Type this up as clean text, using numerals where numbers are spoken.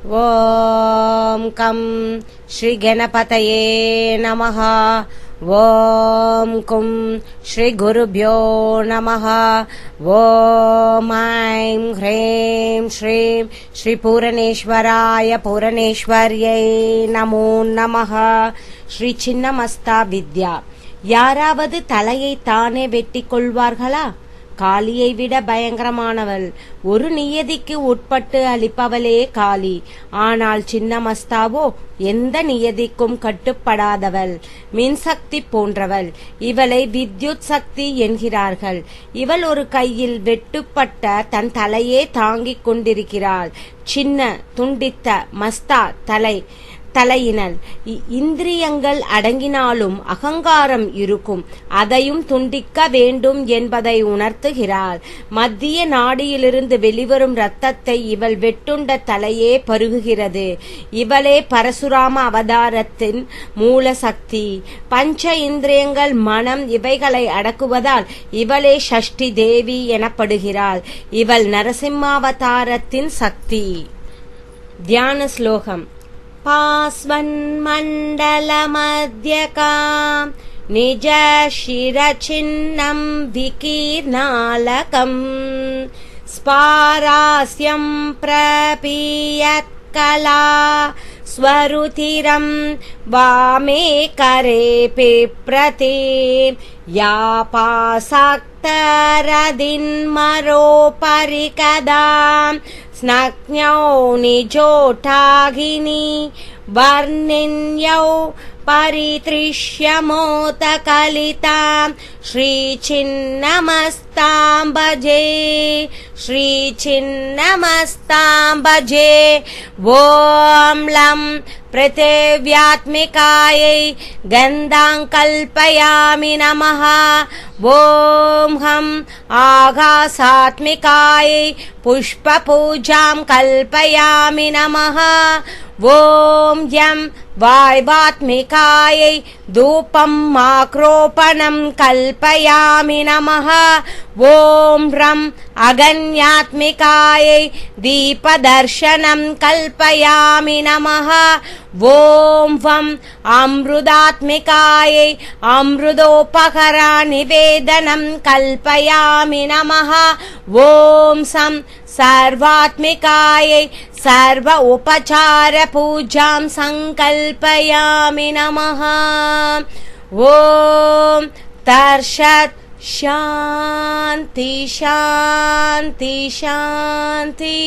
ஓம் come Sri கணபதயே நமஹ. ஓம் கும் ஸ்ரீ குருப்யோ நமஹ. ஓம் ஐம் ஹ்ரீம் ஸ்ரீம் ஸ்ரீ பூரணேஸ்வராய பூரணேஸ்வர்யை நமோ நமஹ. ஸ்ரீ சின்னமஸ்தா வித்யா. யாராவது தலையை தானே வெட்டிக் கொள்வார்களா? காளியை விட பயங்கரமானவள். ஒரு நியதிக்கு உட்பட்டு அளிப்பவளே காளி. ஆனால் சின்னமஸ்தாவோ எந்த நியதிக்கும் கட்டுப்படாதவள், மின்சக்தி போன்றவள். இவளை வித்யுத் சக்தி என்கிறார்கள். இவள் ஒரு கையில் வெட்டுப்பட்ட தன் தலையே தாங்கிக் கொண்டிருக்கிறாள். சின்ன துண்டித்த மஸ்தா தலையினல். இந்திரியங்கள் அடங்கினாலும் அகங்காரம் இருக்கும். அதையும் துண்டிக்க வேண்டும் என்பதை உணர்த்துகிறாள். மத்திய நாடியிலிருந்து வெளிவரும் இரத்தத்தை இவள் வெட்டுண்ட தலையே பருகுகிறது. இவளே பரசுராம அவதாரத்தின் மூல சக்தி. பஞ்ச இந்திரியங்கள், மனம் இவைகளை அடக்குவதால் இவளே ஷஷ்டி தேவி எனப்படுகிறாள். இவள் நரசிம்மாவதாரத்தின் சக்தி. தியான ஸ்லோகம். பாஸ்வன்மண்டலமத்யகாம் நிஜ சிரசின்னம் விகீர்ணாலகம் ஸ்பாராஸ்யம் பிரபீயத்கலா ஸ்வருதிரம் வாமே கரே பிப்ரதே யாபாசாக்தரதின்மரோபரிகதாம் ஸ்னக்ஞௌ நிஜோட்டாகினி வர்ணின்யௌ பரித்ரிஷ்யமோதகலிதாம் ஸ்ரீசின்னமஸ்தாம் பஜே. ஸ்ரீசின்னமஸ்தாம் பஜே. ஓம் லம் பிருத்திவ்யாத்மிகாயை கந்தாங்கல்பயாமி நமஹ. ஓம் ஹம் ஆகாசாத்மிகாயை புஷ்பபூஜாம் கல்பயாமி நமஹ. ஓம் யம் வாய்வாத்மிகாயை தூபம் ஆக்ரோபணம் கல்பயாமி நமஹ. ஓம் ரம் அகன்யாத்மிகாயை தீபதர்ஷனம் கல்பயாமி நமஹ. ஓம் வம் அம்ருதாத்மிகாயை அம்ருதோபகரா நிவேதனம் கல்பயாமி நமஹ. ஓம் சம் சர்வாத்மிகாயை சர்வ உபசார பூஜாம் சங்கல்பயாமி நமஹ. ஓம் தர்ஷத் சாந்தி சாந்தி சாந்தி.